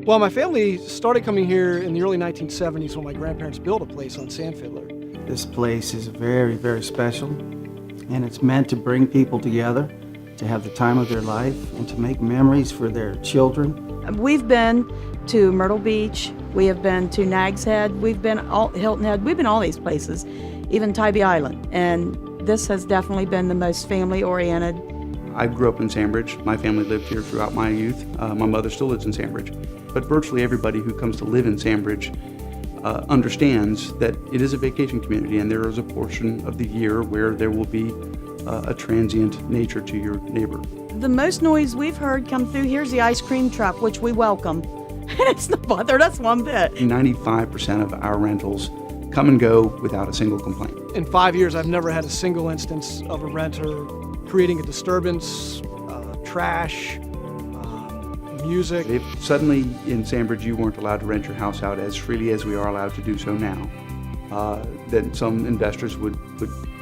Well, my family started coming here in the early 1970s when my grandparents built a place on Sandfiddler. This place is very, very special, and it's meant to bring people together, to have the time of their life, and to make memories for their children. We've been to Myrtle Beach, we have been to Nag's Head, we've been Hilton Head, we've been all these places, even Tybee Island, and this has definitely been the most family-oriented. I grew up in Sandbridge. My family lived here throughout my youth. My mother still lives in Sandbridge. But virtually everybody who comes to live in Sandbridge understands that it is a vacation community, and there is a portion of the year where there will be a transient nature to your neighbor. The most noise we've heard come through here's the ice cream truck, which we welcome. And it's not bothered us one bit. 95% of our rentals come and go without a single complaint. In 5 years, I've never had a single instance of a renter creating a disturbance, trash, music. If suddenly in Sandbridge you weren't allowed to rent your house out as freely as we are allowed to do so now, then some investors would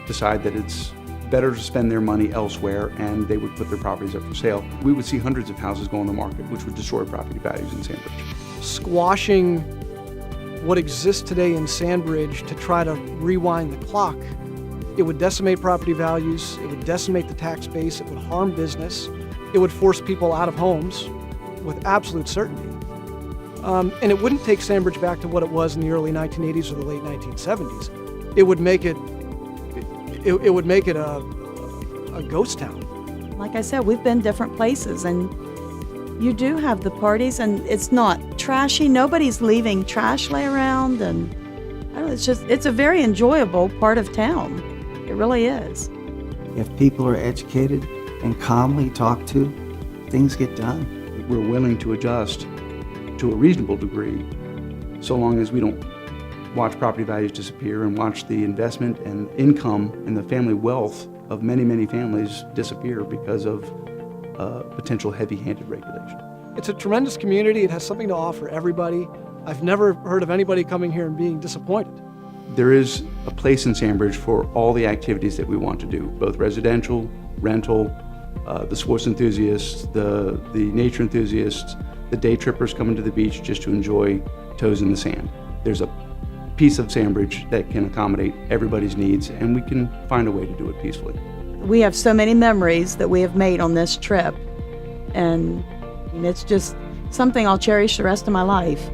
decide that it's better to spend their money elsewhere, and they would put their properties up for sale. We would see hundreds of houses go on the market, which would destroy property values in Sandbridge. Squashing what exists today in Sandbridge to try to rewind the clock, it would decimate property values, it would decimate the tax base, it would harm business, it would force people out of homes with absolute certainty. And it wouldn't take Sandbridge back to what it was in the early 1980s or the late 1970s. It would make it a ghost town. Like I said, we've been different places, and you do have the parties, and it's not trashy. Nobody's leaving trash lay around, and I don't know, it's a very enjoyable part of town. It really is. If people are educated and calmly talked to, things get done. We're willing to adjust to a reasonable degree, so long as we don't watch property values disappear and watch the investment and income and the family wealth of many, many families disappear because of potential heavy-handed regulation. It's a tremendous community. It has something to offer everybody. I've never heard of anybody coming here and being disappointed. There is a place in Sandbridge for all the activities that we want to do, both residential, rental, the sports enthusiasts, the nature enthusiasts, the day trippers coming to the beach just to enjoy toes in the sand. There's a piece of Sandbridge that can accommodate everybody's needs, and we can find a way to do it peacefully. We have so many memories that we have made on this trip, and it's just something I'll cherish the rest of my life.